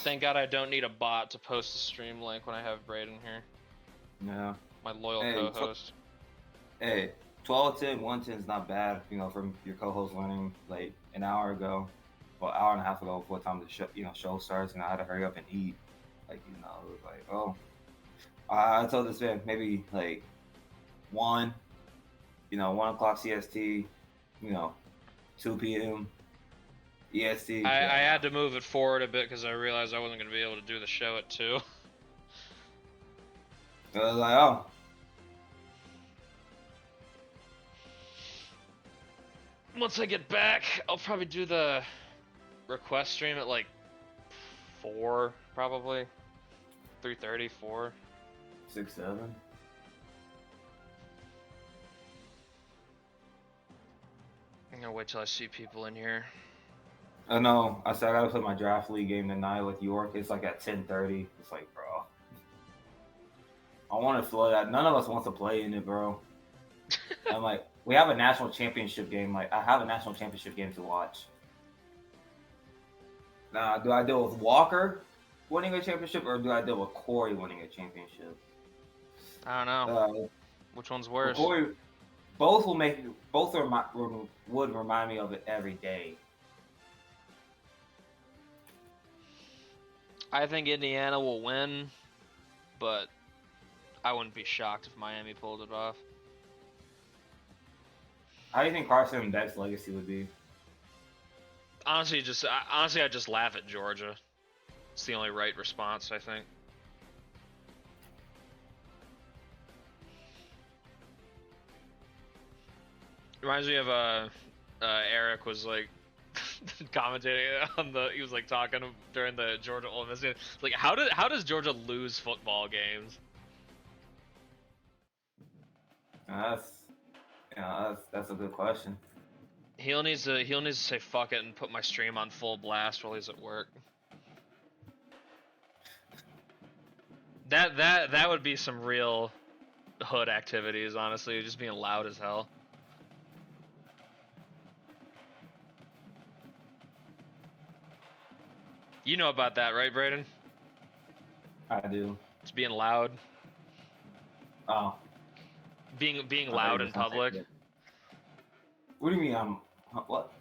Thank God I don't need a bot to post the stream link when I have Braden here. Yeah. My loyal Hey, co-host. Hey, 12-10, 110 is not bad. From your co-host learning like an hour ago, well, hour and a half ago before time the show starts, and I had to hurry up and eat. It was like, oh, I told this man maybe like 1 o'clock CST, 2 p.m. EST. I Yeah, had to move it forward a bit because I realized I wasn't going to be able to do the show at 2. I was like, oh. Once I get back, I'll probably do the request stream at like 4, probably 3:30, 4. 6, 7. I'm gonna wait till I see people in here. I know. I said I gotta play my draft league game tonight with York. It's like at 10:30. It's like, bro, I want to play that. None of us wants to play in it, bro. I'm like, we have a national championship game. Like, I have a national championship game to watch. Now, do I deal with Walker winning a championship, or do I deal with Corey winning a championship? I don't know. Which one's worse? Corey, both would remind me of it every day. I think Indiana will win, but I wouldn't be shocked if Miami pulled it off. How do you think Carson and Beck's legacy would be? Honestly, I just laugh at Georgia. It's the only right response, I think. Reminds me of Eric was like commentating on he was like talking during the Georgia Ole Miss game. Like, how does Georgia lose football games? That's a good question. He'll needs to say fuck it and put my stream on full blast while he's at work. That would be some real hood activities, honestly, just being loud as hell. You know about that, right, Braden? I do. It's being loud. Oh. Being loud in public. What do you mean? What?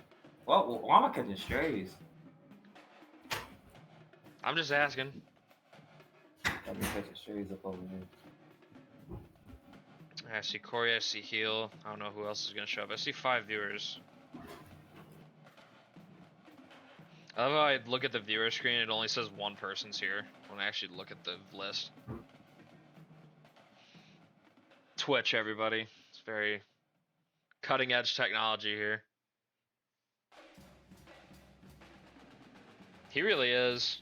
Why am I catching strays? I'm just asking. I've been catching strays up over here. I see Corey, I see Heel. I don't know who else is gonna show up. I see 5 viewers. I love how I look at the viewer screen, it only says 1 person's here when I actually look at the list. Twitch, everybody. It's very cutting edge technology here. He really is.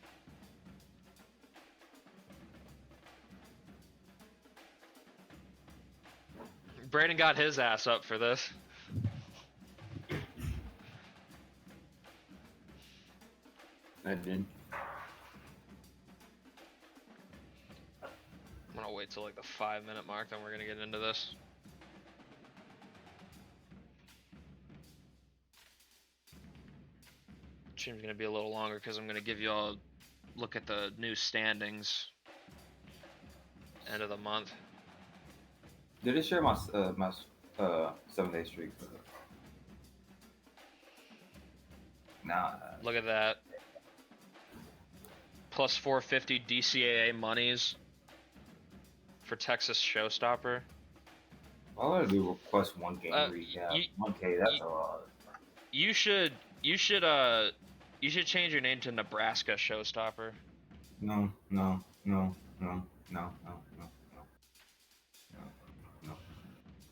Braden got his ass up for this. I did. I'm gonna wait till like the 5-minute mark, then we're gonna get into this. Stream's gonna be a little longer because I'm gonna give you all a look at the new standings. End of the month. Did it share my 7-day streak? Nah. Look at that. Plus 450 DCAA monies for Texas Showstopper. Why would I do request 1 game recap? 1K, that's a lot. You should change your name to Nebraska Showstopper. No.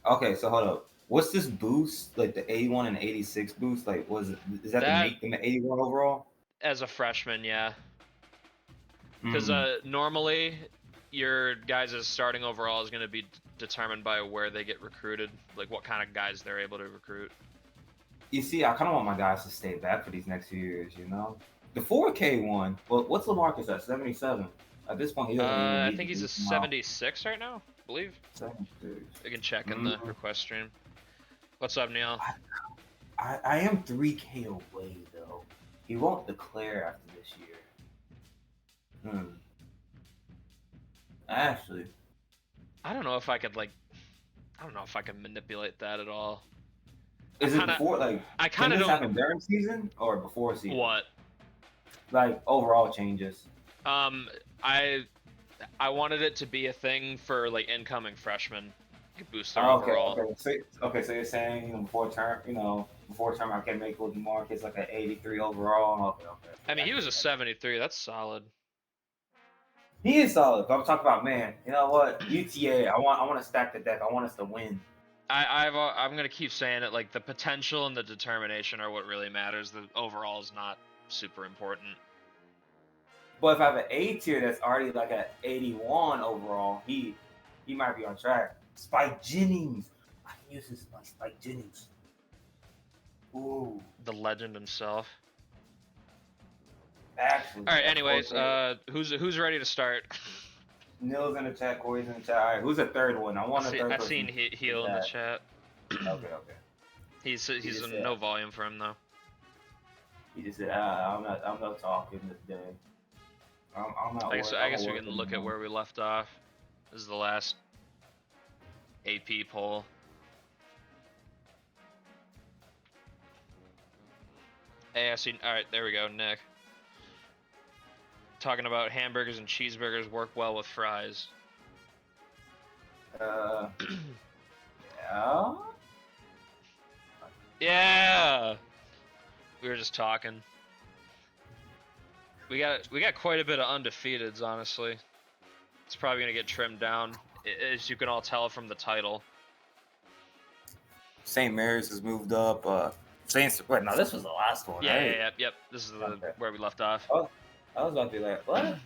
Okay, so hold up. What's this boost? Like the 81 and 86 boost? Like, is that the 81 overall? As a freshman, yeah. Because normally your guys' starting overall is going to be determined by where they get recruited, like what kind of guys they're able to recruit. You see, I kind of want my guys to stay back for these next few years, you know? The 4K one, well, what's Lamarcus at? 77? At this point, he doesn't even need I think he's a 76 right now, I believe. 76. We can check in the request stream. What's up, Neil? I am 3K away, though. He won't declare after this year. Hmm. Actually, I don't know if I could I don't know if I can manipulate that at all. is it before like? I Can kind of this don't. happen during season or before season? What? Like overall changes. Um, I wanted it to be a thing for like incoming freshmen to boost their Oh, okay, overall. so you're saying before term I can make with Marcus like an 83 overall. Okay. I mean, I he was get a it. 73. That's solid. He is solid. But I'm talking about man. You know what? UTA. I want to stack the deck. I want us to win. I'm gonna keep saying it. Like the potential and the determination are what really matters. The overall is not super important. But if I have an A tier that's already like at 81 overall, he might be on track. Spike Jennings. I can use this like Spike Jennings. Ooh. The legend himself. Actually. All right. Anyways, who's ready to start? Nils in the chat, Corey's in the chat. All right, who's the third one? I want a third I've person. seen Heel in the chat. Okay. He's no volume for him though. He just said, I'm not talking today. I'm not. I guess we can look at where we left off. This is the last AP poll. Hey, I see. All right, there we go, Nick. Talking about hamburgers and cheeseburgers work well with fries. Yeah. Yeah. We were just talking. We got quite a bit of undefeateds, honestly. It's probably gonna get trimmed down, as you can all tell from the title. St. Mary's has moved up. Wait, no, this was the last one. Yeah, yep. This is where we left off. Oh, I was about to be like, what?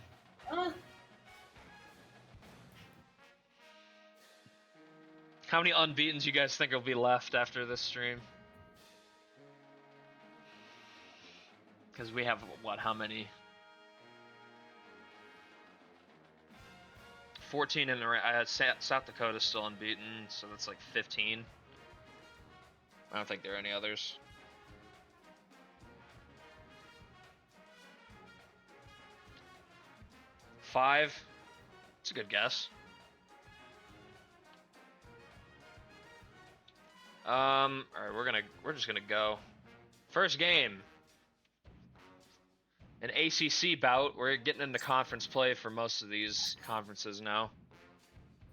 Huh? How many unbeatens you guys think will be left after this stream? Because we have what? How many? 14 in the South Dakota's still unbeaten, so that's like 15. I don't think there are any others. Five. It's a good guess. All right, we're just gonna go. First game. An ACC bout. We're getting into conference play for most of these conferences now.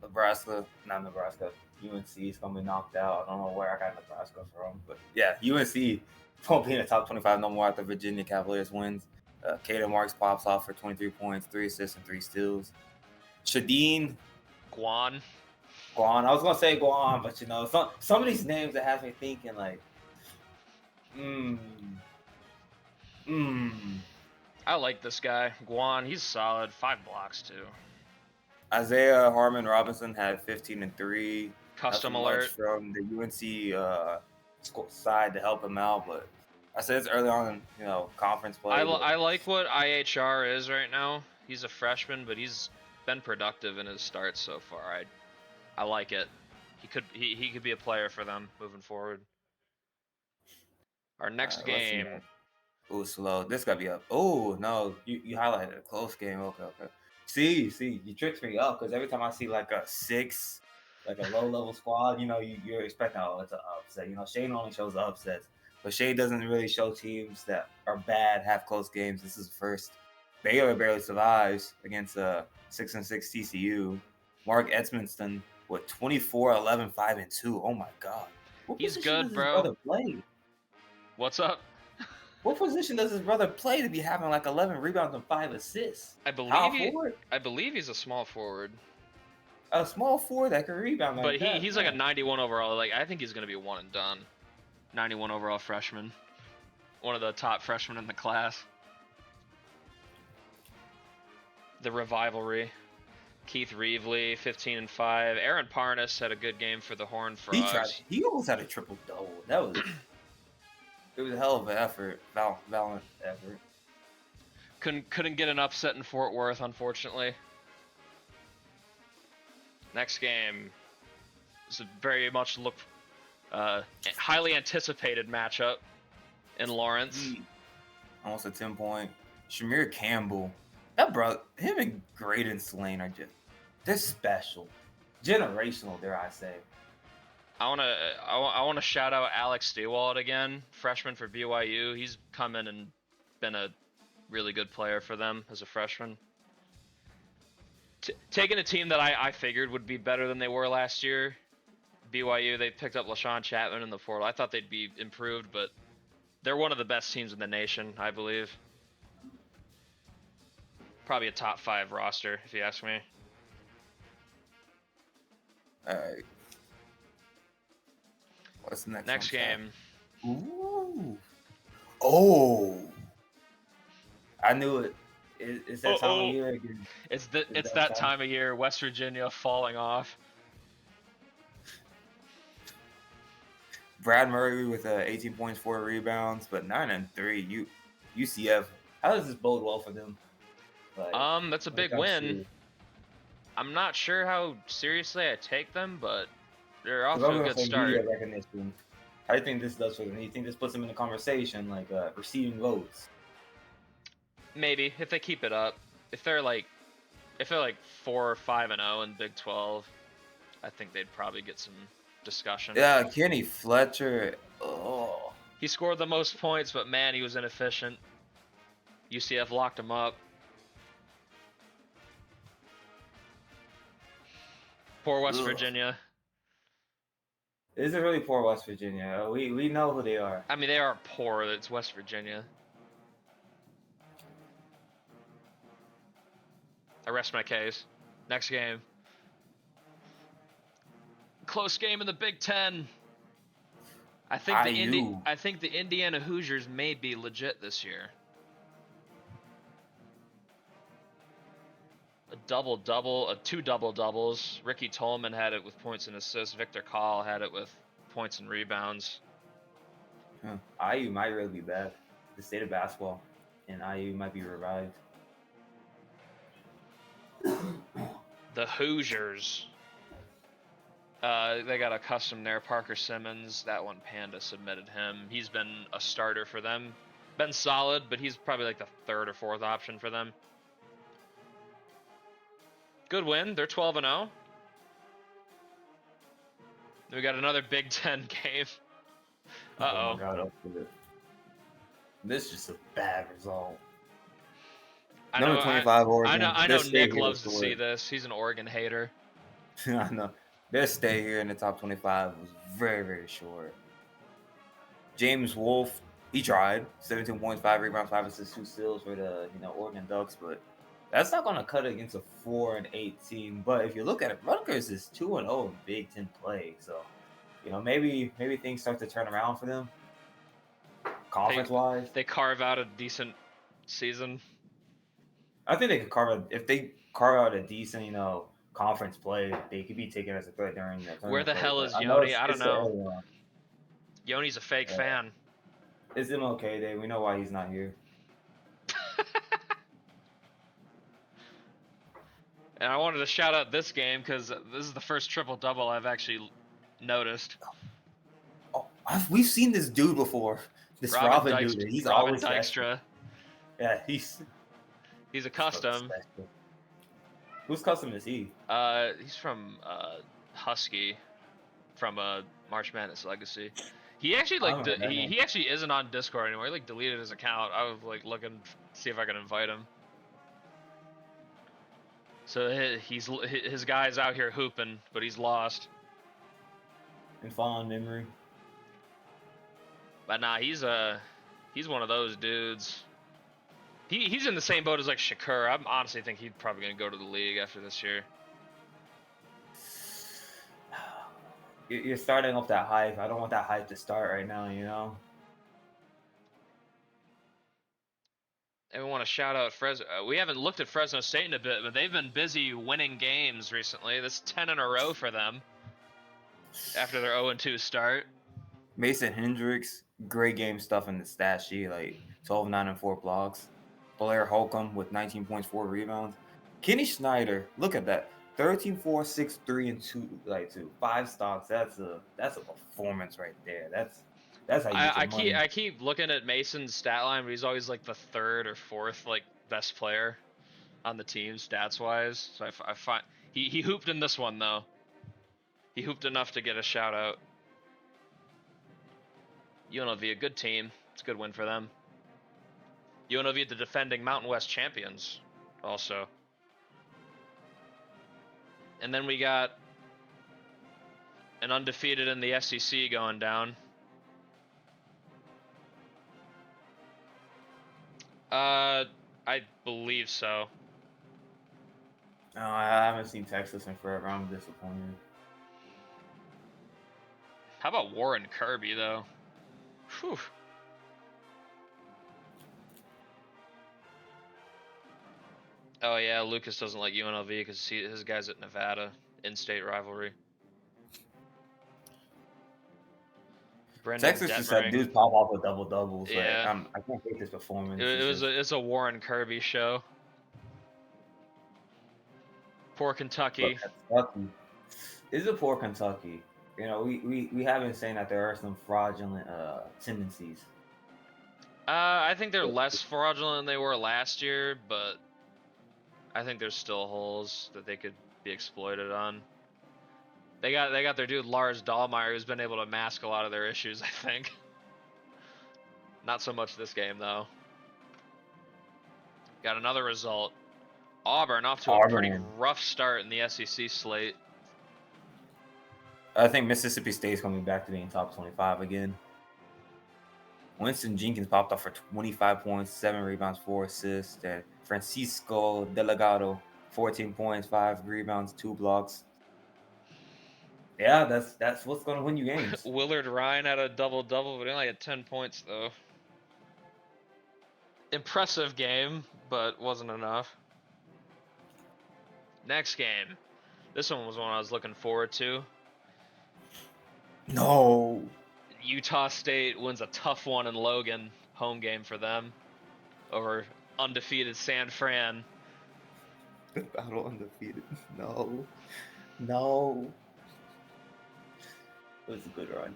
Not Nebraska. UNC is gonna be knocked out. I don't know where I got Nebraska from, but yeah, UNC won't be in the top 25 no more after Virginia Cavaliers wins. Caden Marks pops off for 23 points, 3 assists, and 3 steals. Shadeen Guan. I was gonna say Guan, but you know, some of these names that have me thinking like, I like this guy, Guan. He's solid. 5 blocks too. Isaiah Harmon Robinson had 15 and 3. Custom alert from the UNC side to help him out, but I said it's early on, conference play. I like what IHR is right now. He's a freshman, but he's been productive in his starts so far. I like it. He could be a player for them moving forward. Our next game. Ooh, slow. This gotta be up. Oh no, you highlighted a close game. Okay. See, you tricked me up because every time I see like a 6, like a low level squad, you're expecting it's an upset. Shane only shows upsets, but Shane doesn't really show teams that are bad have close games. This is the first. Baylor barely survives against 6-6 TCU. Mark Edmonston with 24, 11, 5, and 2. Oh my God, he's good, bro. Brother play? What's up? What position does his brother play to be having like 11 rebounds and 5 assists? I believe he's a small forward. A small forward that can rebound like that. But he's like a 91 overall. Like I think he's gonna be one and done. 91 overall freshman. One of the top freshmen in the class. The Revivalry. Keith Reevely, 15 and 5. Aaron Parnas had a good game for the Horned Frogs. He almost had a triple double. That was. It was a hell of an effort, valiant effort. Couldn't get an upset in Fort Worth, unfortunately. Next game is a very much highly anticipated matchup in Lawrence. Almost a 10-point. Shamir Campbell That bro, him and Graydon Slane are they're special, generational, dare I say. I wanna shout out Alex Stewart again, freshman for BYU. He's come in and been a really good player for them as a freshman. Taking a team that I figured would be better than they were last year, BYU, they picked up LaShawn Chapman in the portal. I thought they'd be improved, but they're one of the best teams in the nation, I believe. Probably a top 5 roster, if you ask me. All right. What's the next game? Ooh. Oh. I knew it. It's that time of year again. It's that time of year. West Virginia falling off. Brad Murray with 18 points, 4 rebounds, but 9 and 3. UCF. How does this bode well for them? Like, that's a big win. I'm not sure how seriously I take them, but they're off to a good start. Recognition. How do you think this does for them? Do you think this puts them in the conversation, like receiving votes? Maybe if they keep it up. If they're like 4 or 5-0 in Big 12, I think they'd probably get some discussion. Yeah, Kenny Fletcher. Oh, he scored the most points, but man, he was inefficient. UCF locked him up. Poor West Virginia. Is it really poor West Virginia? We know who they are. I mean, they are poor. It's West Virginia. I rest my case. Next game. Close game in the Big Ten. I think the Indiana Hoosiers may be legit this year. A double-double, 2 double-doubles. Ricky Tolman had it with points and assists. Victor Call had it with points and rebounds. IU might really be bad. The state of basketball in IU might be revived. The Hoosiers. They got a custom there, Parker Simmons. That one, Panda submitted him. He's been a starter for them. Been solid, but he's probably like the 3rd or 4th option for them. Good win. They're 12-0. Then we got another Big Ten game. Uh-oh. Oh my God, this is just a bad result. Number 25 Oregon. I know Nick loves to see this. He's an Oregon hater. I know. Their stay here in the top 25 was very, very short. James Wolfe, he tried. 17 points, 5 rebounds, 5 assists, 2 steals for the Oregon Ducks, but that's not going to cut it against a 4-8 team. But if you look at it, Rutgers is 2-0 in Big Ten play. So, maybe things start to turn around for them. Conference-wise. They carve out a decent season. I think they could carve out, if they carve out a decent, conference play, they could be taken as a threat during the tournament. Where the hell is Yoni? I don't know. Yoni's a fake fan. It's MLK Day. We know why he's not here. And I wanted to shout out this game because this is the first triple-double I've actually noticed. Oh, we've seen this dude before. This Robin dude. He's Robin always Dykstra. Yeah, he's a custom. Whose custom is he? He's from Husky, from March Madness Legacy. He actually he actually isn't on Discord anymore. He deleted his account. I was looking to see if I could invite him. So his guy's out here hooping, but he's lost. In fond memory. But nah, he's one of those dudes. He's in the same boat as Shakur. I honestly think he's probably gonna go to the league after this year. You're starting off that hype. I don't want that hype to start right now. And we want to shout out Fresno. We haven't looked at Fresno State in a bit, but they've been busy winning games recently. That's 10 in a row for them after their 0-2 start. Mason Hendricks, great game stuff in the stat sheet, 12, 9, and 4 blocks. Blair Holcomb with 19 points, 4 rebounds. Kenny Schneider, look at that. 13, 4, 6, 3, and 2, 5 stocks. That's a performance right there. That's how you get your money. I keep looking at Mason's stat line, but he's always the 3rd or 4th best player. on the team stats wise. So I find he hooped in this one though. He hooped enough to get a shout out. UNLV, a good team. It's a good win for them. UNLV, the defending Mountain West champions, also. And then we got an undefeated in the SEC going down. I believe so. No, I haven't seen Texas in forever. I'm disappointed. How about Warren Kirby though? Whew. Oh yeah, Lucas doesn't like UNLV because his guy's at Nevada, in-state rivalry. Brendan Texas just Detmering. had dudes pop off with double doubles. Yeah. Like, I can't take this performance. It's a Warren Kirby show. Poor Kentucky. Kentucky. It's a poor Kentucky. You know, we have been saying that there are some fraudulent tendencies. I think they're less fraudulent than they were last year, but I think there's still holes that they could be exploited on. They got their dude Lars Dahlmeyer, who's been able to mask a lot of their issues, I think. Not so much this game though. Got another result. Auburn off to a pretty rough start in the SEC slate. I think Mississippi State's coming back to being top 25 again. Winston Jenkins popped off for 25 points, 7 rebounds, 4 assists. And Francisco Delgado, 14 points, 5 rebounds, 2 blocks. Yeah, that's what's going to win you games. Willard Ryan had a double-double, but he only had 10 points, though. Impressive game, but wasn't enough. Next game. This one was one I was looking forward to. No. Utah State wins a tough one in Logan, home game for them, over undefeated San Fran. Battle undefeated. No. It was a good run.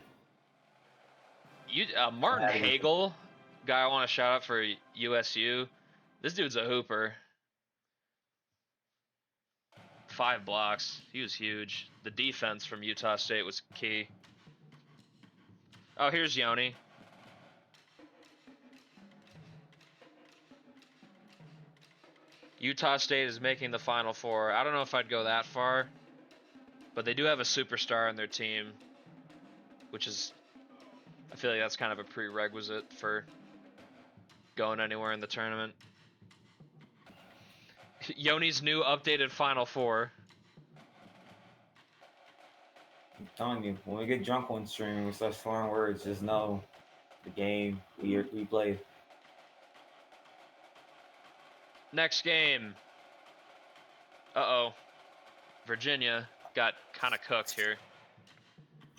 Martin Hagel, guy I want to shout out for USU. This dude's a hooper. 5 blocks. He was huge. The defense from Utah State was key. Oh, here's Yoni. Utah State is making the Final Four. I don't know if I'd go that far, but they do have a superstar on their team, which is, I feel like that's kind of a prerequisite for going anywhere in the tournament. Yoni's new updated Final Four. I'm telling you, when we get drunk on stream, we start swearing words. Just know the game we play. Next game. Uh-oh. Virginia got kind of cooked here.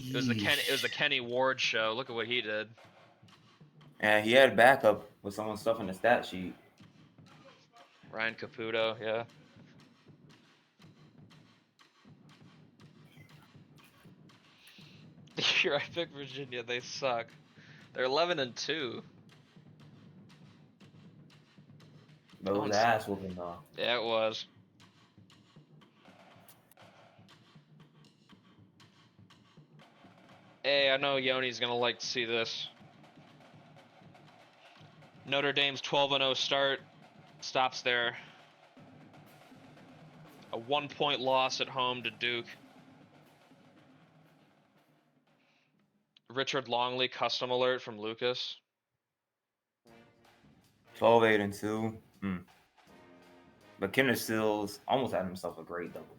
It was the Kenny Ward show. Look at what he did. And he had backup with someone's stuff in the stat sheet. Ryan Caputo, yeah. The year I picked Virginia, they suck. They're 11-2. But it was ass whooping though. Yeah, it was. Hey, I know Yoni's gonna like to see this. Notre Dame's 12-0 start stops there. A 1-point loss at home to Duke. Richard Longley custom alert from Lucas. 12-8-2. But Kenneth Stills almost had himself a great double.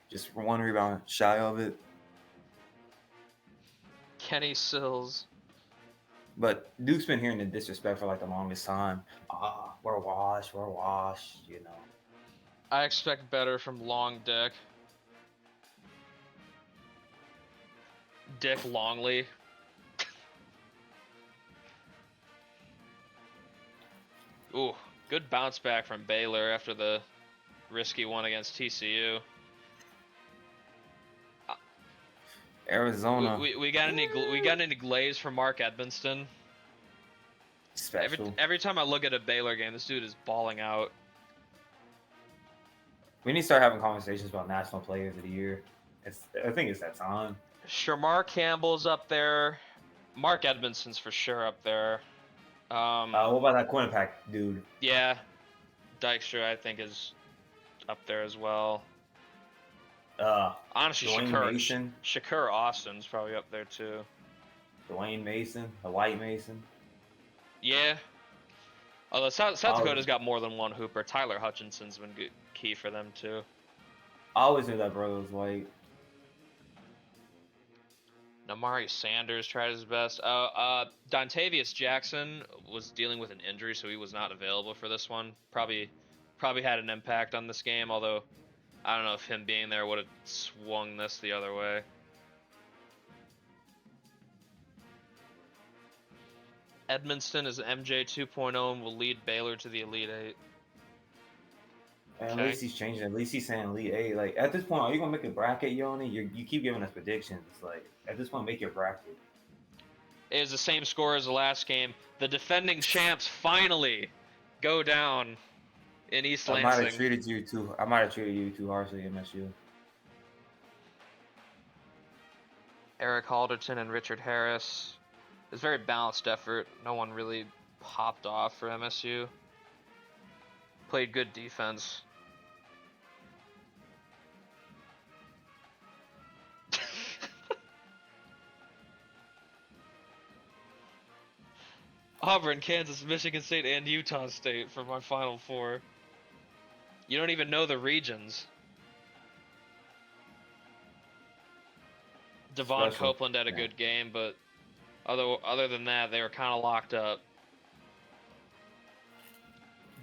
Just 1 rebound shy of it. Kenny Sills. But Duke's been hearing the disrespect for like the longest time. We're washed, you know. I expect better from Long Dick. Dick Longley. Ooh, good bounce back from Baylor after the risky one against TCU. Arizona. We got any glaze from Mark Edmonston? Special. Every time I look at a Baylor game, this dude is balling out. We need to start having conversations about national players of the year. I think it's that time. Shamar Campbell's up there. Mark Edmondson's for sure up there. What about that Quinnipiac dude? Yeah, Dykstra I think is up there as well. Honestly, Dwayne Mason. Shakur Austin's probably up there too. Dwayne Mason, the White Mason. Yeah. Although South Dakota's got more than one hooper. Tyler Hutchinson's been key for them too. I always knew that brother was white. Namari Sanders tried his best. Dontavius Jackson was dealing with an injury, so he was not available for this one. Probably had an impact on this game, although I don't know if him being there would have swung this the other way. Edmonston is MJ 2.0 and will lead Baylor to the Elite Eight. And at least he's changing. At least he's saying Elite Eight. Like at this point, are you gonna make a bracket, Yoni? You keep giving us predictions. Like at this point, make your bracket. It was the same score as the last game. The defending champs finally go down in East Lansing. I might have treated you too harshly, MSU. Eric Halderton and Richard Harris. It was a very balanced effort. No one really popped off for MSU. Played good defense. Auburn, Kansas, Michigan State, and Utah State for my Final Four. You don't even know the regions. Devon Copeland had a good game, but other than that, they were kind of locked up.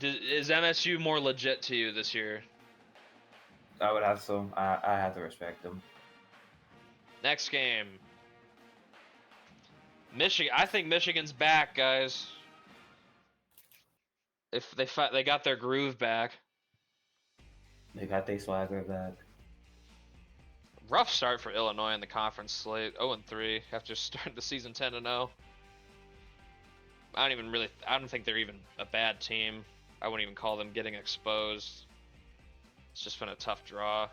Is MSU more legit to you this year? I would have so. I have to respect them. Next game. Michigan. I think Michigan's back, guys. If they got their groove back. They got their swagger back. Rough start for Illinois in the conference slate. 0-3 after starting the season 10-0. I don't think they're even a bad team. I wouldn't even call them getting exposed. It's just been a tough draw.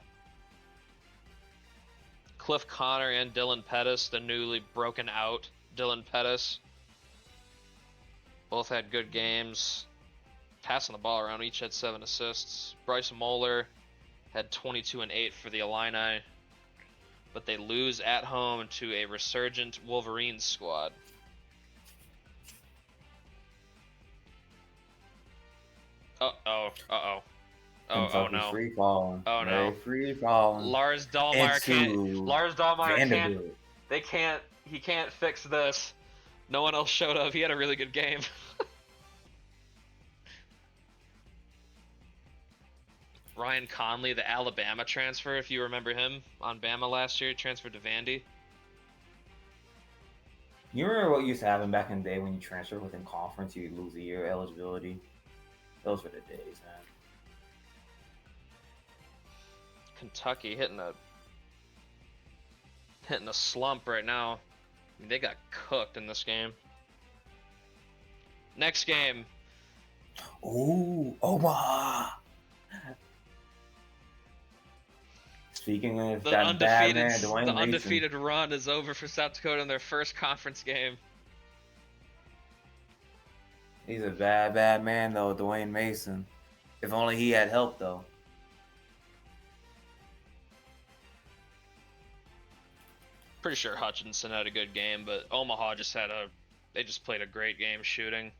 Cliff Connor and Dylan Pettis, the newly broken out Dylan Pettis. Both had good games. Passing the ball around, each had 7 assists. Bryce Moeller had 22 and 8 for the Illini. But they lose at home to a resurgent Wolverines squad. Oh no. Free falling. Oh no. Free falling. Lars Dahlmeier can't. He can't fix this. No one else showed up. He had a really good game. Ryan Conley, the Alabama transfer, if you remember him on Bama last year, transferred to Vandy. You remember what used to happen back in the day when you transferred within conference, you'd lose a year eligibility? Those were the days, man. Kentucky hitting a slump right now. I mean, they got cooked in this game. Next game. Ooh, Omaha. Speaking of the that bad man, Dwayne Mason. Undefeated run is over for South Dakota in their first conference game. He's a bad man, though, Dwayne Mason. If only he had help, though. Pretty sure Hutchinson had a good game, but Omaha they just played a great game shooting.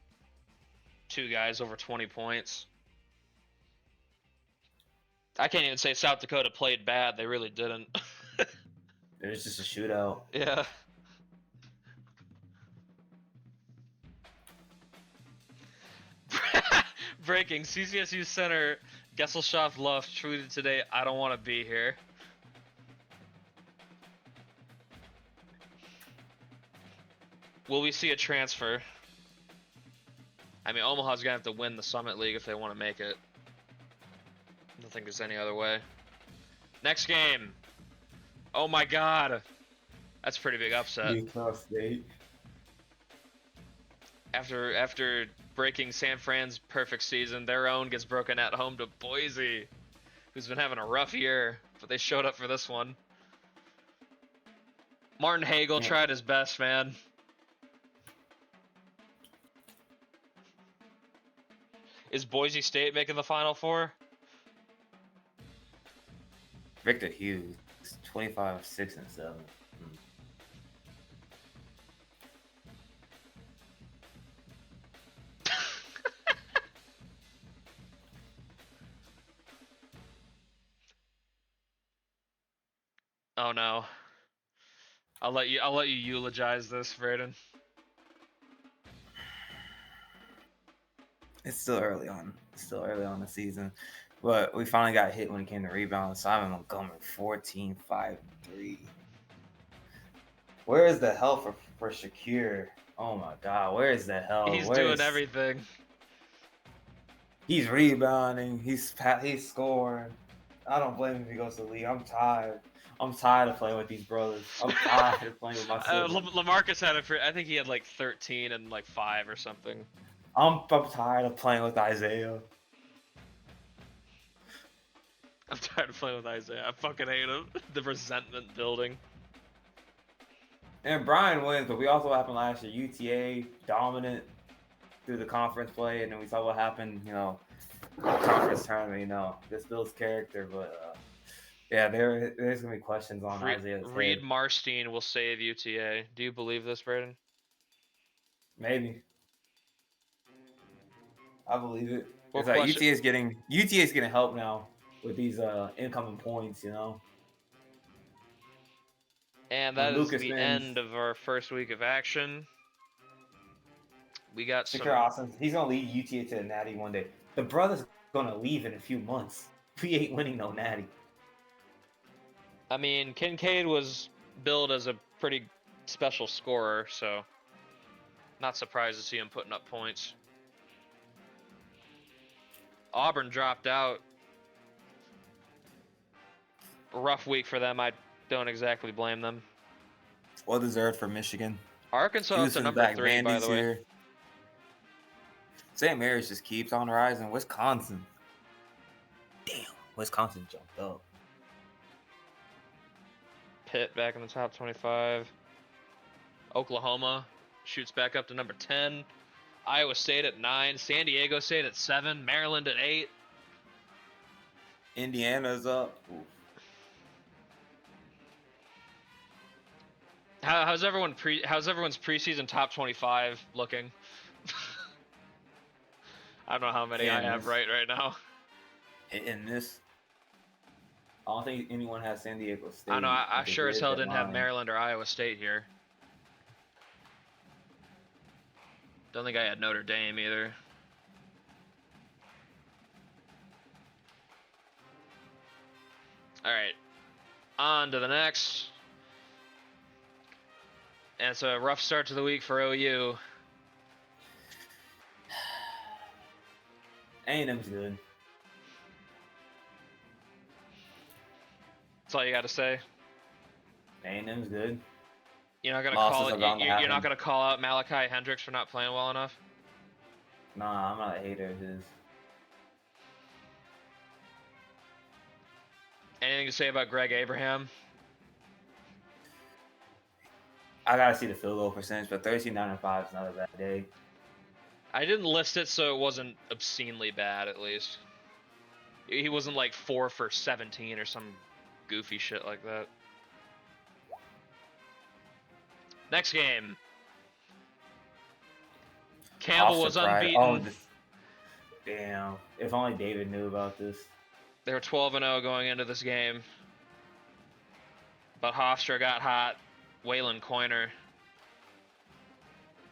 2 guys over 20 points. I can't even say South Dakota played bad. They really didn't. It was just a shootout. Yeah. Breaking. CCSU center Gesellschaft Luft tweeted today, "I don't want to be here." Will we see a transfer? I mean, Omaha's going to have to win the Summit League if they want to make it. I don't think there's any other way. Next game. Oh my god. That's a pretty big upset. Utah State. After breaking San Fran's perfect season, their own gets broken at home to Boise. who's been having a rough year, but they showed up for this one. Martin Hagel tried his best, man. Is Boise State making the Final Four? Victor Hughes, 25, 6, and 7. Oh no. I'll let you eulogize this, Braden. It's still early on. It's still early on the season. But we finally got hit when it came to rebounds. Simon Montgomery, 14, 5, 3. Where is the hell for Shakir? Oh my God, where is the hell? He's doing everything. He's rebounding. He's scoring. I don't blame him if he goes to the league. I'm tired. I'm tired of playing with these brothers. I'm tired of playing with my siblings. LaMarcus had it for, I think he had like 13 and like 5 or something. I'm tired of playing with Isaiah. I'm tired of playing with Isaiah. I fucking hate him. The resentment building. And Brian wins, but we also what happened last year. UTA dominant through the conference play, and then we saw what happened, conference tournament, this builds character, but yeah, there's gonna be questions on Isaiah's Reed head. Marstein will save UTA. Do you believe this, Braden? Maybe. I believe it. It's like UTA is getting help now with these incoming points, And that is the end of our first week of action. We got Shakir Austin. He's gonna lead UTA to the Natty one day. The brother's gonna leave in a few months. We ain't winning no Natty. I mean, Kincaid was billed as a pretty special scorer, so not surprised to see him putting up points. Auburn dropped out. A rough week for them. I don't exactly blame them. Well deserved for Michigan. Arkansas up to number 3, by the way. St. Mary's just keeps on rising. Wisconsin. Damn, Wisconsin jumped up. Pitt back in the top 25. Oklahoma shoots back up to number 10. Iowa State at 9. San Diego State at 7. Maryland at 8. Indiana's up. Oof. How's everyone's preseason top 25 looking? I don't know how many I have right now. In this, I don't think anyone has San Diego State. I know. I sure as hell didn't have Maryland or Iowa State here. Don't think I had Notre Dame either. All right, on to the next. And it's a rough start to the week for OU. A&M's good. That's all you got to say. A&M's good. You're not gonna call out Malachi Hendricks for not playing well enough? Nah, I'm not a hater of his. Anything to say about Greg Abraham? I gotta see the field goal percentage, but 13, 9, and 5 is not a bad day. I didn't list it so it wasn't obscenely bad, at least. He wasn't like 4 for 17 or some goofy shit like that. Next game. Campbell was unbeaten. Oh, damn. If only David knew about this. They were 12-0 going into this game. But Hofstra got hot. Waylon Coiner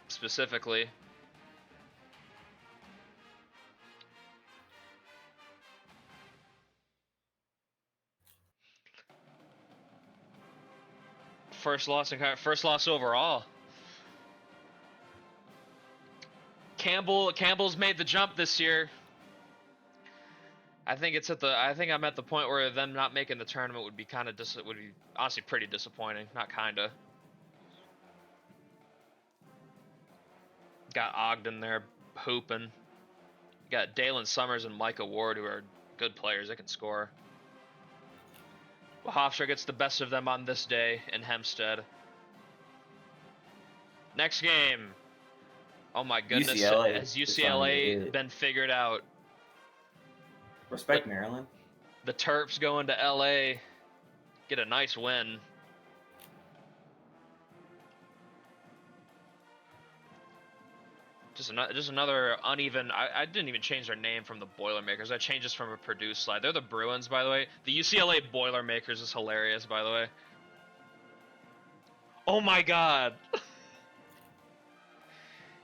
specifically. First loss overall. Campbell's made the jump this year. I think I'm at the point where them not making the tournament would be honestly pretty disappointing. Not kinda. Got Ogden there hooping. Got Dalen Summers and Micah Ward, who are good players. They can score. Hofstra gets the best of them on this day in Hempstead. Next game. Oh my goodness, UCLA has is starting to UCLA hit. been figured out? Respect Maryland. The Terps go into LA, get a nice win. Just another uneven. I didn't even change their name from the Boilermakers. I changed this from a Purdue slide. They're the Bruins, by the way. The UCLA Boilermakers is hilarious, by the way. Oh my god.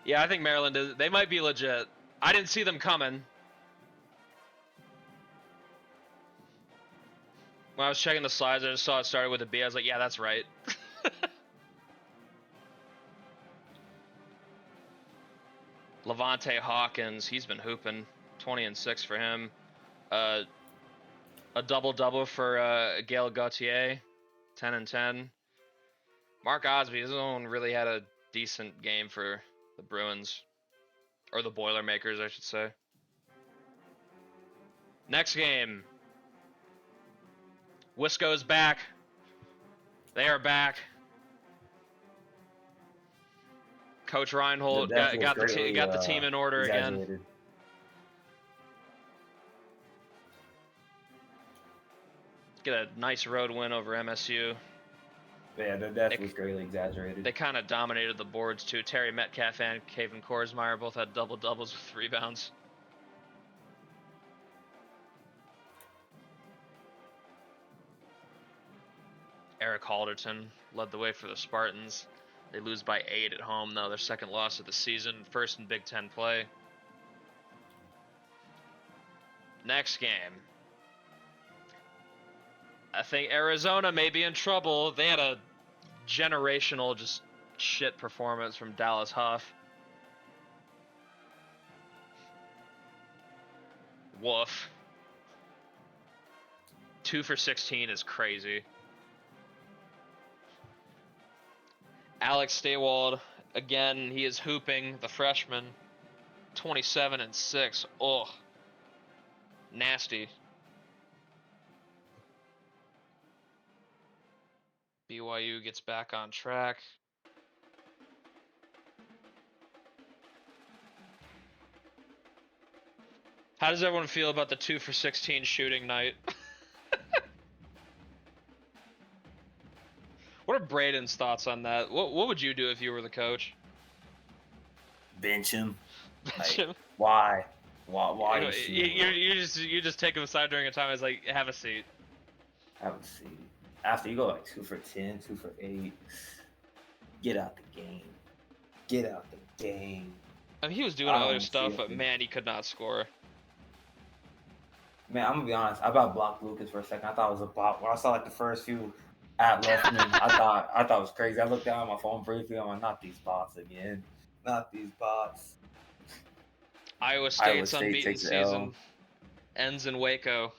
Yeah, I think Maryland is. They might be legit. I didn't see them coming. When I was checking the slides, I just saw it started with a B. I was like, yeah, that's right. Levante Hawkins, he's been hooping. 20 and 6 for him. A double-double for Gail Gauthier. 10 and 10. Mark Osby, his own really had a decent game for the Bruins. Or the Boilermakers, I should say. Next game. Wisco's back. They are back. Coach Reinhold got the team in order again. Get a nice road win over MSU. Yeah, the death was greatly exaggerated. They kind of dominated the boards too. Terry Metcalf and Kevin Korsmeyer both had double-doubles with rebounds. Eric Halderton led the way for the Spartans. They lose by 8 at home, though. Their second loss of the season, first in Big Ten play. Next game. I think Arizona may be in trouble. They had a generational just shit performance from Dallas Huff. Woof. 2 for 16 is crazy. Alex Stawald, again, he is hooping, the freshman. 27 and 6. Ugh. Nasty. BYU gets back on track. How does everyone feel about the 2 for 16 shooting night? What are Braden's thoughts on that? What would you do if you were the coach? Bench him. Bench him. Why? Why? You just take him aside during a time. It's like, have a seat. Have a seat. After you go like 2 for 10, 2 for 8, get out the game. Get out the game. I mean, he was doing other stuff, but man, he could not score. Man, I'm gonna be honest. I about blocked Lucas for a second. I thought it was a bot. When I saw like the first few at Lefman, I thought it was crazy. I looked down at my phone briefly. I'm like, not these bots again. Not these bots. Iowa State's unbeaten season ends in Waco.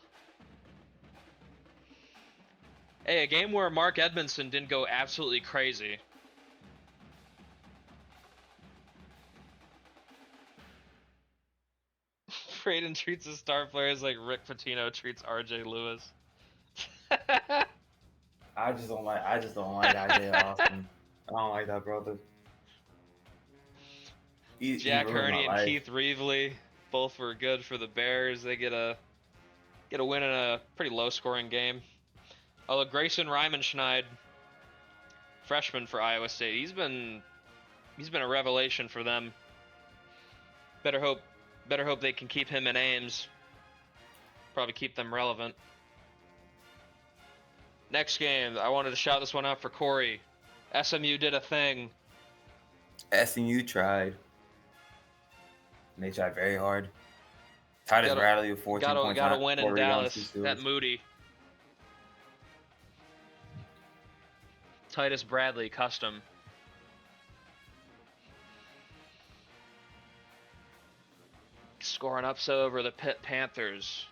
Hey, a game where Mark Edmondson didn't go absolutely crazy. Braden treats his star players like Rick Pitino treats RJ Lewis. I just don't like Isaiah Austin. I don't like that brother. Jack Hurney and Keith Reevely both were good for the Bears. They get a win in a pretty low scoring game. Although Grayson Reimenschneid, freshman for Iowa State, he's been a revelation for them. Better hope they can keep him in Ames. Probably keep them relevant. Next game, I wanted to shout this one out for Corey. SMU did a thing. SMU tried. And they tried very hard. Titus Bradley with 14 points. Got to win in Dallas. That Moody. Titus Bradley, custom. Scoring upset over the Pitt Panthers.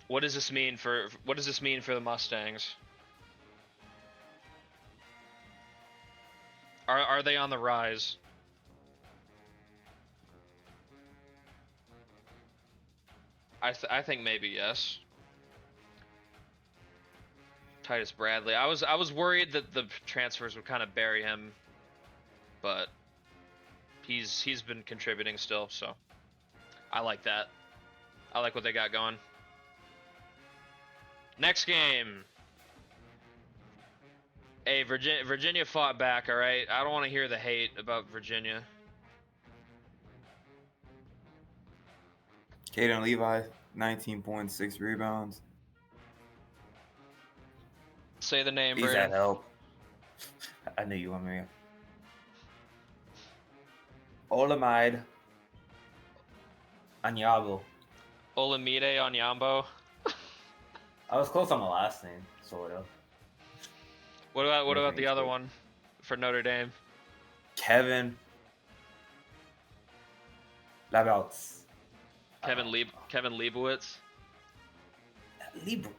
What does this mean for the Mustangs? Are they on the rise? I think maybe yes. Titus Bradley. I was worried that the transfers would kind of bury him, but he's been contributing still, so I like that. I like what they got going. Next game. Hey, Virginia fought back, all right? I don't want to hear the hate about Virginia. Caden Levi, 19.6 rebounds. Say the name, He's Brandon. at help. I knew you want me. Olamide Anyabo. Olamide Onyambo. I was close on the last name, sort of. What about the other one for Notre Dame? Kevin Labouts. Kevin Leibowitz.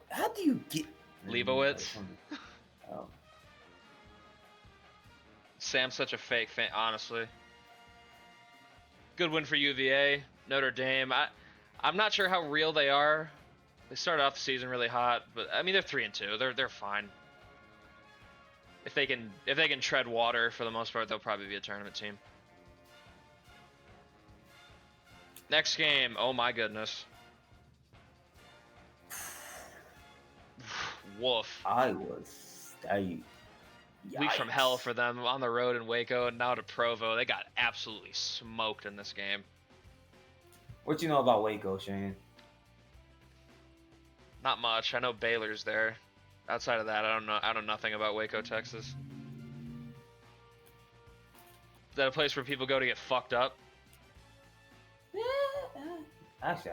How do you get Leibowitz? Sam's such a fake fan, honestly. Good win for UVA. Notre Dame. I'm not sure how real they are. They started off the season really hot, but I mean they're 3-2. They're fine. If they can tread water for the most part, they'll probably be a tournament team. Next game. Oh my goodness. Woof. Week from hell for them on the road in Waco and now to Provo. They got absolutely smoked in this game. What you know about Waco, Shane? Not much. I know Baylor's there. Outside of that, I know nothing about Waco, Texas. Is that a place where people go to get fucked up? Actually,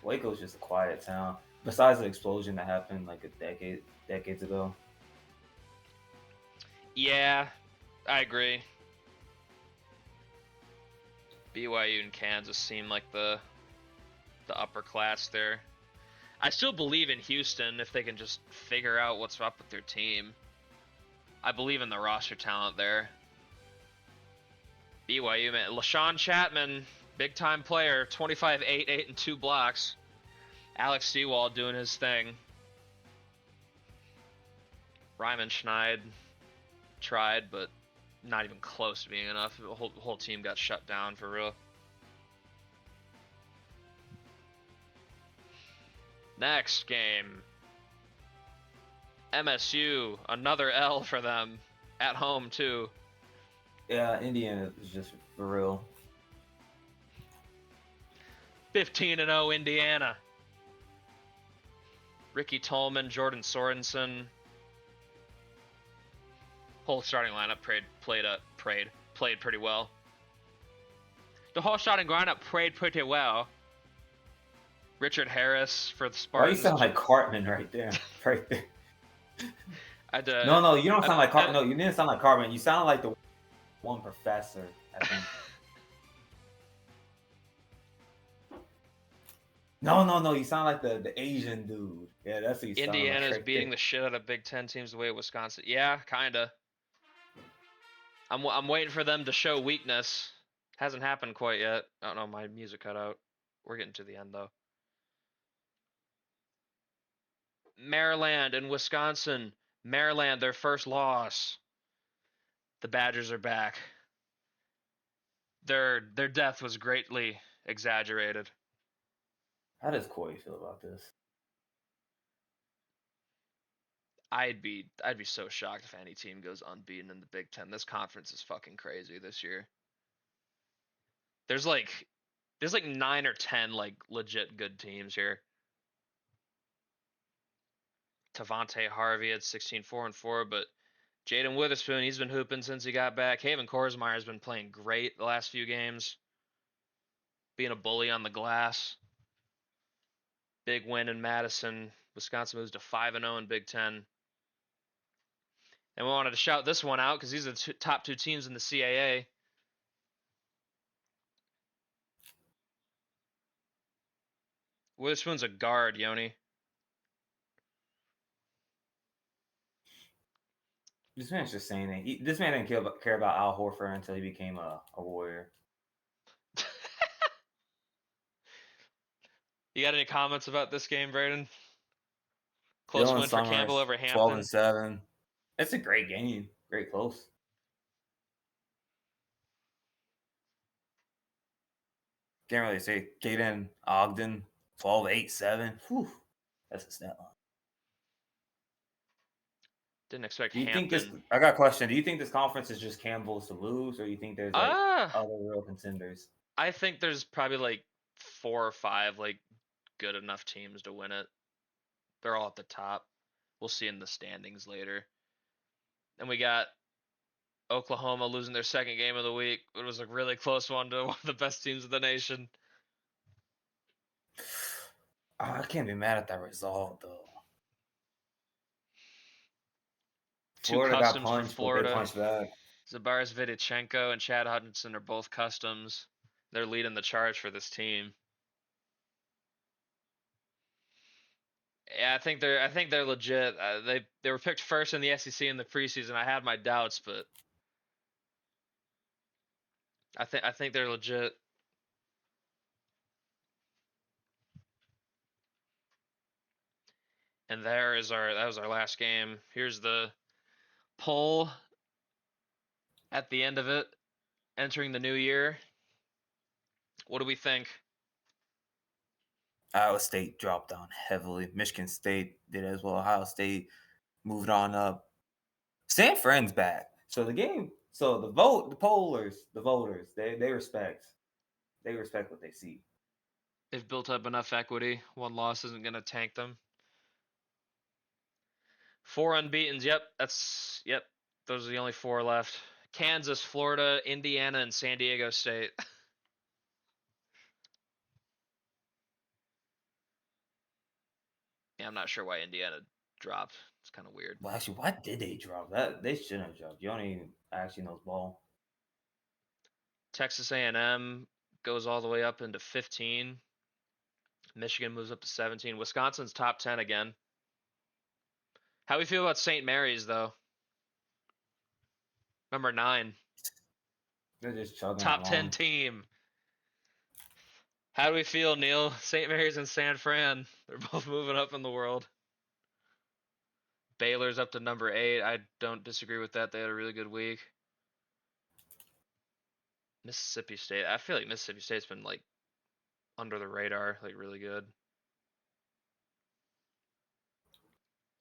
Waco's just a quiet town. Besides the explosion that happened like decades ago. Yeah, I agree. BYU and Kansas seem like the upper class there. I still believe in Houston if they can just figure out what's up with their team. I believe in the roster talent there. BYU, man. LaShawn Chapman, big-time player, 25, 8, and 2 blocks. Alex Sewald doing his thing. Ryman Schneid tried, but not even close to being enough. The whole team got shut down for real. Next game. MSU, another L for them. At home, too. Yeah, Indiana is just for real. 15-0 Indiana. Ricky Tolman, Jordan Sorensen. Whole starting lineup played pretty well. The whole starting lineup played pretty well. Richard Harris for the Spartans. Oh, you sound like Cartman right there. Right there. No, No, you don't sound like Cartman. No, you didn't sound like Cartman. You sound like the one professor, I think. No. You sound like the Asian dude. Yeah, that's who you sound like. Indiana's beating the shit out of Big Ten teams the way Wisconsin. Yeah, kinda. I'm waiting for them to show weakness. Hasn't happened quite yet. I don't know, my music cut out. We're getting to the end though. Maryland and Wisconsin. Maryland, their first loss. The Badgers are back. Their death was greatly exaggerated. How does Corey feel about this? I'd be so shocked if any team goes unbeaten in the Big Ten. This conference is fucking crazy this year. There's like 9 or 10 like legit good teams here. Tavante Harvey had 16-4-4, but Jaden Witherspoon, he's been hooping since he got back. Haven Korsmeyer's been playing great the last few games. Being a bully on the glass. Big win in Madison. Wisconsin moves to 5-0 in Big Ten. And we wanted to shout this one out because these are the top 2 teams in the CAA. Witherspoon's a guard, Yoni. This man's just saying that. This man didn't care about Al Horford until he became a Warrior. You got any comments about this game, Braden? Close Dylan win for Campbell Summers, over 12 Hampton. and 7. It's a great game. Great close. Can't really say Caden Ogden, 12, 8, 7. Whew. That's a stat line. Didn't expect Do you think Hampton. this? I got a question. Do you think this conference is just Campbell's to lose, or do you think there's like other real contenders? I think there's probably like 4 or 5 like good enough teams to win it. They're all at the top. We'll see in the standings later. And we got Oklahoma losing their second game of the week. It was a really close one to one of the best teams in the nation. I can't be mad at that result though. Florida got Customs for punched, but they Florida. punched back. Zabaris Vidichenko and Chad Hutchinson are both customs. They're leading the charge for this team. Yeah, I think they're legit. They were picked first in the SEC in the preseason. I had my doubts, but I think they're legit. And that was our last game. Here's the poll at the end of it, entering the new year. What do we think? Iowa State dropped down heavily. Michigan State did as well. Ohio State moved on up. San Fran's back. So the game, so the voters, they respect what they see. They've built up enough equity. One loss isn't going to tank them. 4 unbeatens. Yep. Those are the only 4 left. Kansas, Florida, Indiana, and San Diego State. Yeah, I'm not sure why Indiana dropped. It's kind of weird. Well, actually, why did they drop that? They shouldn't have dropped. You don't even actually knows ball. Texas A&M goes all the way up into 15. Michigan moves up to 17. Wisconsin's top 10 again. How do we feel about St. Mary's, though? Number 9. They're just chugging Top along. 10 team. How do we feel, Neil? St. Mary's and San Fran. They're both moving up in the world. Baylor's up to number 8. I don't disagree with that. They had a really good week. Mississippi State. I feel like Mississippi State's been like under the radar, like really good.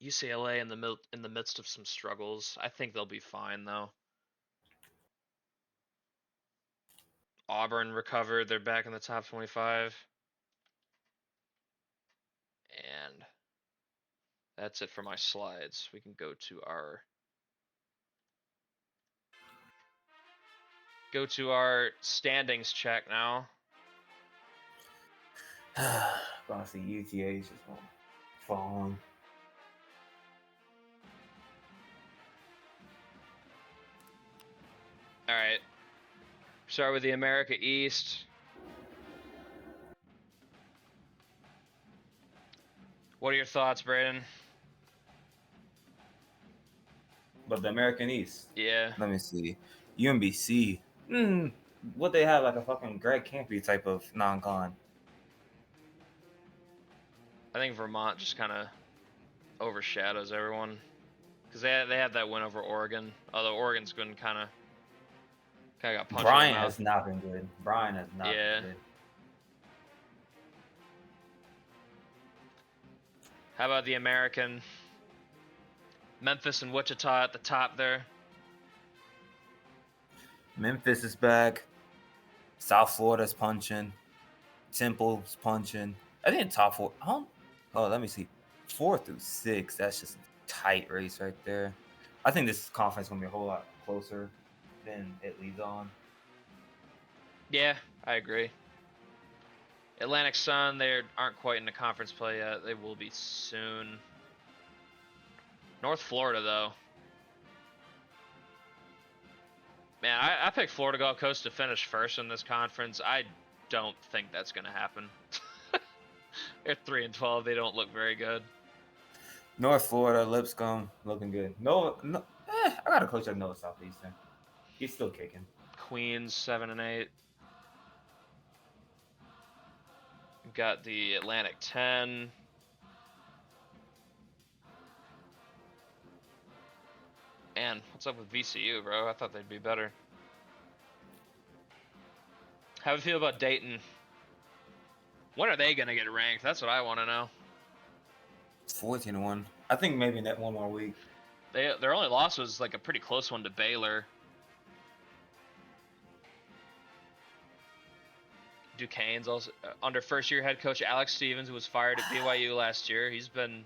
UCLA in the midst of some struggles. I think they'll be fine though. Auburn recovered. They're back in the top 25. And that's it for my slides. We can go to our standings check now. Honestly, UTA's just going falling. All right. Start with the America East. What are your thoughts, Braden? But the American East. Yeah. Let me see. UMBC. What they have, like a fucking Greg Campy type of non-con. I think Vermont just kind of overshadows everyone because they had that win over Oregon. Although Oregon's been kind of got punched. Brian has not been good. Brian has not been good. How about the American? Memphis and Wichita at the top there. Memphis is back. South Florida's punching. Temple's punching. I think top 4. Let me see. 4 through 6. That's just a tight race right there. I think this conference is going to be a whole lot closer than it leads on. Yeah, I agree. Atlantic Sun, they aren't quite in the conference play yet. They will be soon. North Florida, though. Man, I picked Florida Gulf Coast to finish first in this conference. I don't think that's going to happen. They're 3-12. They don't look very good. North Florida, Lipscomb, looking good. I got a coach at Nova Southeastern. He's still kicking. Queens 7-8. Got the Atlantic 10. Man, what's up with VCU, bro? I thought they'd be better. How do you feel about Dayton? When are they gonna get ranked? That's what I want to know. It's 14-1. I think maybe in that one more week. Their only loss was like a pretty close one to Baylor. Duquesne's also under first-year head coach Alex Stevens, who was fired at BYU last year. He's been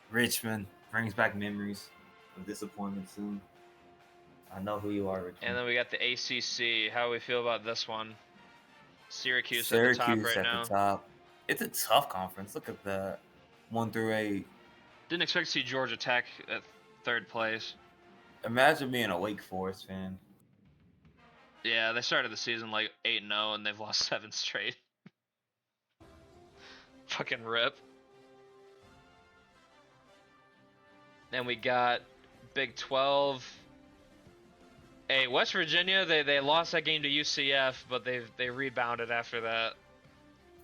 Richmond brings back memories of disappointment soon. I know who you are, Richmond. And then we got the ACC. How do we feel about this one? Syracuse at the top. It's a tough conference. Look at that. 1 through 8. Didn't expect to see Georgia Tech at 3rd place. Imagine being a Wake Forest fan. Yeah, they started the season like 8-0 and they've lost 7 straight. Fucking rip. Then we got Big 12. Hey, West Virginia, they lost that game to UCF, but they rebounded after that.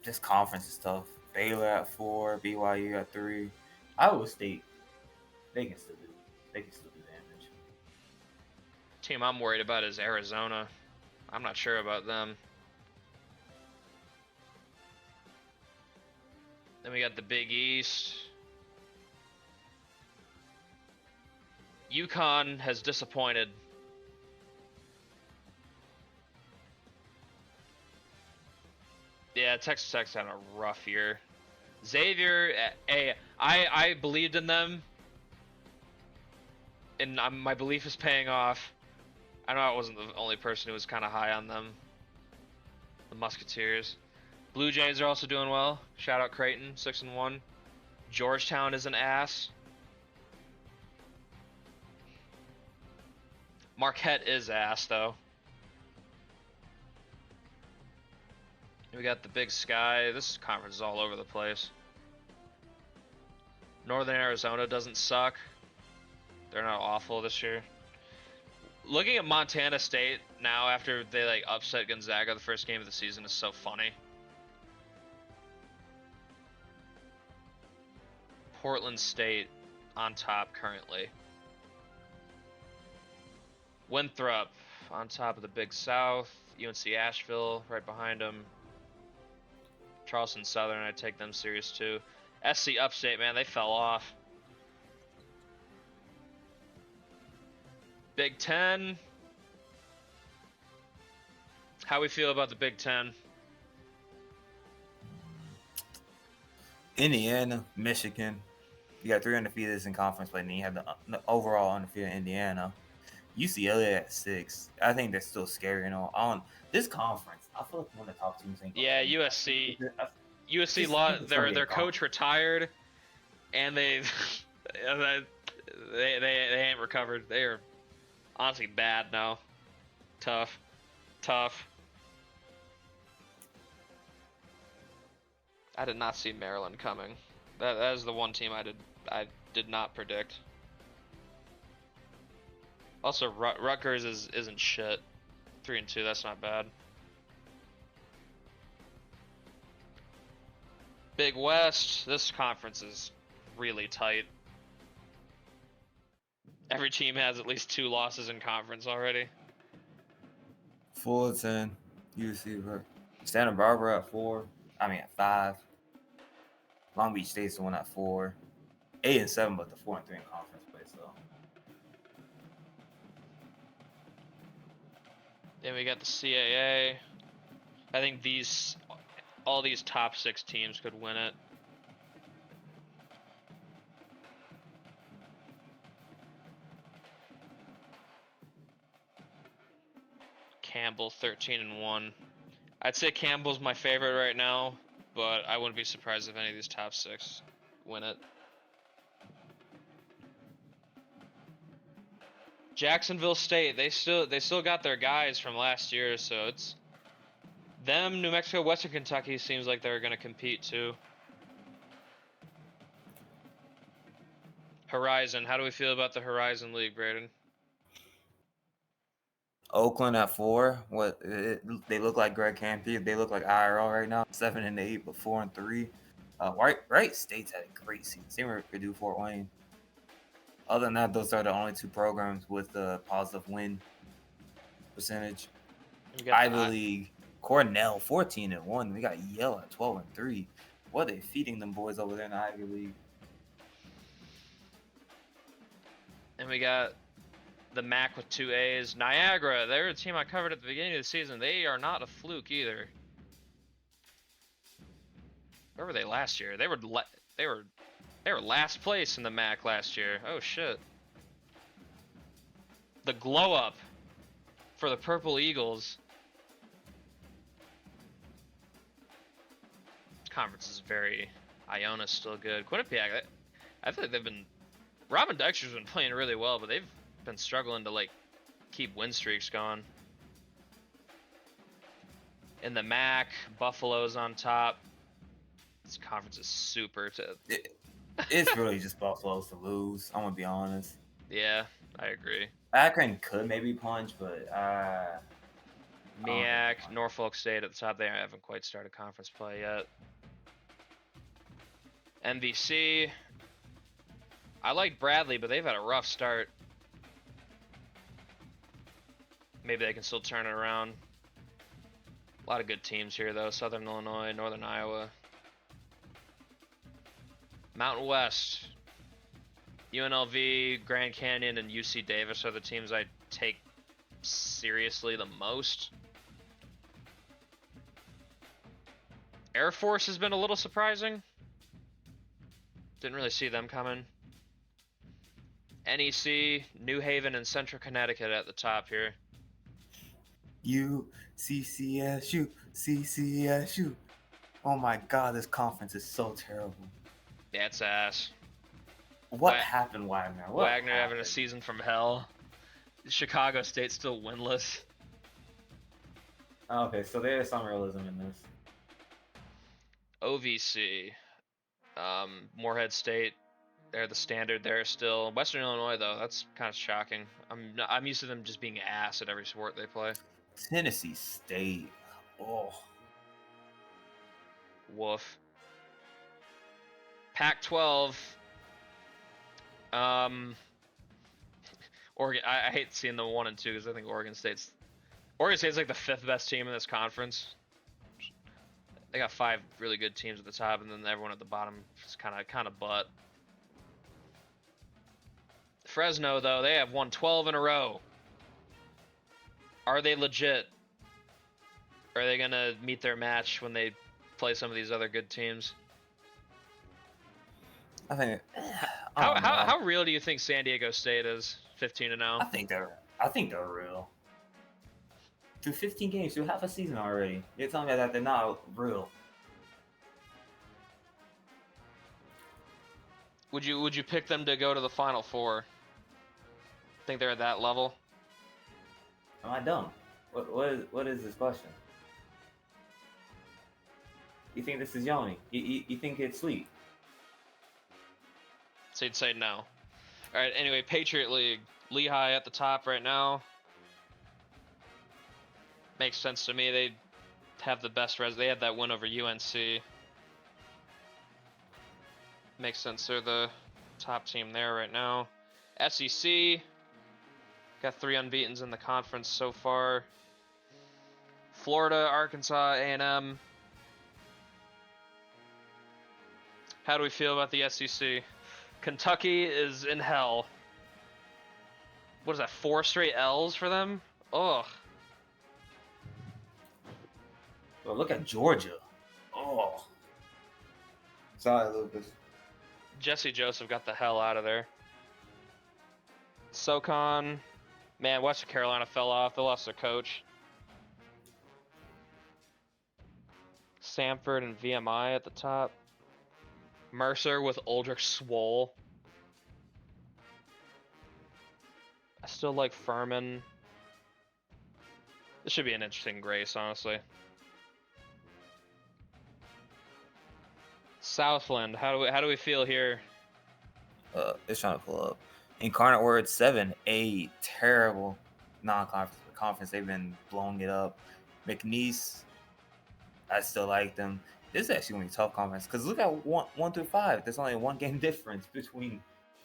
This conference is tough. Baylor at 4, BYU at 3. Iowa State, they can still do damage. Team I'm worried about is Arizona. I'm not sure about them. Then we got the Big East. UConn has disappointed. Yeah, Texas Tech's had a rough year. Xavier, I believed in them, and my belief is paying off. I know I wasn't the only person who was kind of high on them. The Musketeers. Blue Jays are also doing well. Shout out Creighton, 6-1. Georgetown is an ass. Marquette is ass, though. We got the Big Sky. This conference is all over the place. Northern Arizona doesn't suck. They're not awful this year. Looking at Montana State now after they like upset Gonzaga the first game of the season is so funny. Portland State on top currently. Winthrop on top of the Big South. UNC Asheville right behind them. Charleston Southern, I take them serious too. SC Upstate, man, they fell off. Big Ten. How we feel about the Big Ten? Indiana, Michigan. You got 3 undefeateds in conference play, and then you have the overall undefeated Indiana. UCLA at 6. I think they're still scary and all. On this conference, I feel like one of the top teams. Yeah, USC. USC their coach retired, and they ain't recovered. They are honestly bad now. Tough. I did not see Maryland coming. That is the one team I did not predict. Also, Rutgers isn't shit. 3-2, that's not bad. Big West, this conference is really tight. Every team has at least 2 losses in conference already. Fullerton, UC, Santa Barbara at 4. At 5. Long Beach State's the one at 4. 8-7, but the 4-3 in conference play, so. Then we got the CAA. I think all these top 6 teams could win it. Campbell 13-1. I'd say Campbell's my favorite right now, but I wouldn't be surprised if any of these top 6 win it. Jacksonville State, they still got their guys from last year, so it's them. New Mexico, Western Kentucky seems like they're going to compete too. Horizon, how do we feel about the Horizon League, Braden? Oakland at 4. They look like Greg Campy. They look like IRL right now. 7-8, but 4-3. Wright State's had a great season. Same with Purdue, Fort Wayne. Other than that, those are the only two programs with the positive win percentage. You got Ivy League, Cornell 14-1. We got Yale at 12-3. What are they feeding them boys over there in the Ivy League? And we got the MAC with 2 A's. Niagara, they're a team I covered at the beginning of the season. They are not a fluke either. Where were they last year? They were last place in the MAC last year. Oh shit. The glow up for the Purple Eagles. Conference is very. Iona's still good. Quinnipiac, I feel like they've been. Robin Dexter's been playing really well, but they've been struggling to keep win streaks going. In the MAC, Buffalo's on top. This conference is super. It's really just Buffalo's to lose. I'm gonna be honest. Yeah, I agree. Akron could maybe punch, but MEAC, Norfolk State at the top. They haven't quite started conference play yet. MVC. I like Bradley, but they've had a rough start. Maybe they can still turn it around. A lot of good teams here, though. Southern Illinois, Northern Iowa. Mountain West. UNLV, Grand Canyon, and UC Davis are the teams I take seriously the most. Air Force has been a little surprising. Didn't really see them coming. NEC, New Haven, and Central Connecticut at the top here. CCSU. Oh my god, this conference is so terrible. Yeah, it's ass. What happened, Wagner? Wagner having a season from hell. Chicago State still winless. Okay, so there's some realism in this. OVC. Morehead State. They're the standard there still. Western Illinois, though, that's kind of shocking. I'm used to them just being ass at every sport they play. Tennessee State. Oh. Woof. Pac-12. Oregon. I hate seeing the 1 and 2 because I think Oregon State's like the 5th best team in this conference. They got 5 really good teams at the top, and then everyone at the bottom is kind of butt. Fresno, though, they have won 12 in a row. Are they legit? Or are they gonna meet their match when they play some of these other good teams? I think. How real do you think San Diego State is? 15-0. I think they're real. Through 15 games, through half a season already. You're telling me that they're not real. Would you pick them to go to the Final Four? Think they're at that level? Am I dumb? What is this question? You think this is Yoni? You think it's sweet? So you'd say no. Alright, anyway, Patriot League. Lehigh at the top right now. Makes sense to me. They have the best they had that win over UNC. Makes sense. They're the top team there right now. SEC. Got 3 unbeatens in the conference so far. Florida, Arkansas, A&M. How do we feel about the SEC? Kentucky is in hell. What is that, 4 straight L's for them? Ugh. Well, look at Georgia. Oh. Sorry, Lucas. Jesse Joseph got the hell out of there. SoCon. Man, Western Carolina fell off. They lost their coach. Samford and VMI at the top. Mercer with Uldrich Swole. I still like Furman. This should be an interesting race, honestly. Southland, how do we feel here? It's trying to pull up. Incarnate Word 7-8, terrible non-conference. They've been blowing it up. McNeese, I still like them. This is actually going to be a tough conference because look at 1 through 5. There's only 1 game difference between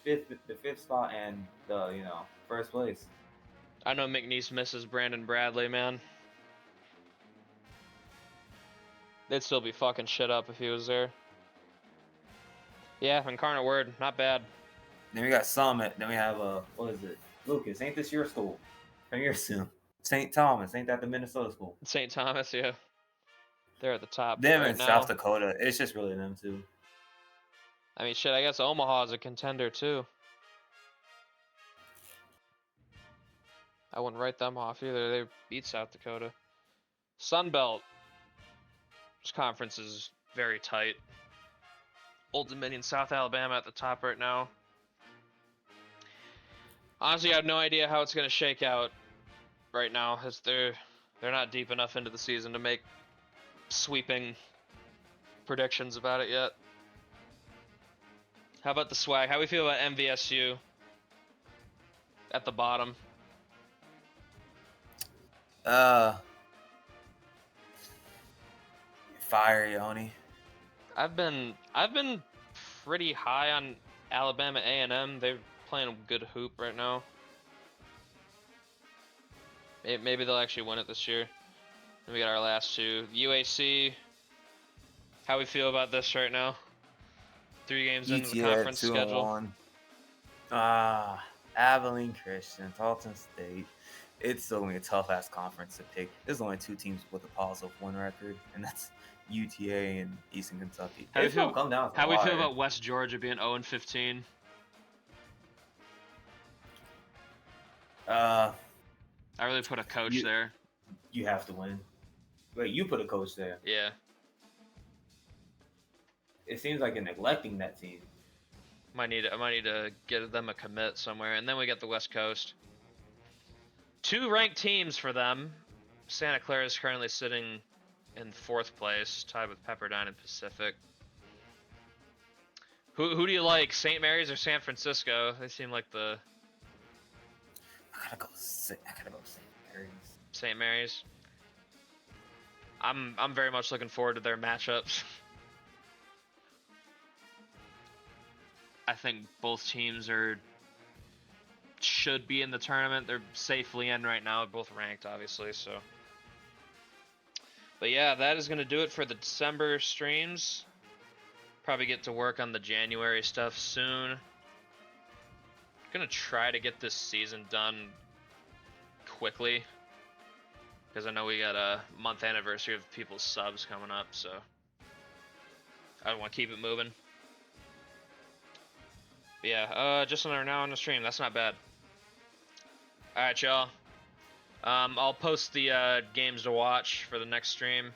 fifth spot and the first place. I know McNeese misses Brandon Bradley, man. They'd still be fucking shit up if he was there. Yeah, Incarnate Word, not bad. Then we got Summit. Then we have what is it? Lucas, ain't this your school? Come here soon. St. Thomas, ain't that the Minnesota school? St. Thomas, yeah. They're at the top Them right in now. South Dakota. It's just really them two. I mean, shit, I guess Omaha is a contender, too. I wouldn't write them off either. They beat South Dakota. Sun Belt. This conference is very tight. Old Dominion, South Alabama at the top right now. Honestly, I have no idea how it's going to shake out right now, as they're not deep enough into the season to make sweeping predictions about it yet. How about the swag? How do we feel about MVSU at the bottom? Fire, Yoni. I've been pretty high on Alabama A&M. They're playing a good hoop right now. Maybe they'll actually win it this year. Then we got our last two. UAC. How we feel about this right now? 3 games into the conference schedule. Abilene Christian, Tarleton State. It's still gonna be a tough ass conference to pick. There's only 2 teams with a positive 1 record, and that's UTA and Eastern Kentucky. How we feel about West Georgia being 0-15? I really put a coach there. You have to win. Wait, you put a coach there? Yeah. It seems like you're neglecting that team. I might need to get them a commit somewhere, and then we got the West Coast. 2 ranked teams for them. Santa Clara is currently sitting in 4th place, tied with Pepperdine and Pacific. Who do you like, St. Mary's or San Francisco? They seem like the. I gotta go St. Mary's. St. Mary's. I'm very much looking forward to their matchups. I think both teams should be in the tournament. They're safely in right now, both ranked, obviously. So, but yeah, that is gonna do it for the December streams. Probably get to work on the January stuff soon. Gonna try to get this season done quickly, because I know we got a month anniversary of people's subs coming up, so I want to keep it moving. But yeah, just another now on the stream. That's not bad. All right, y'all. I'll post the games to watch for the next stream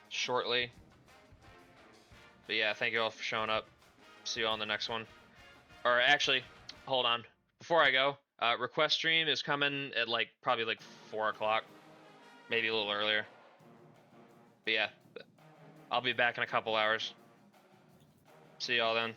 shortly. But yeah, thank you all for showing up. See you all in the next one. Or actually, hold on. Before I go, request stream is coming at probably 4 o'clock, maybe a little earlier. But yeah, I'll be back in a couple hours. See y'all then.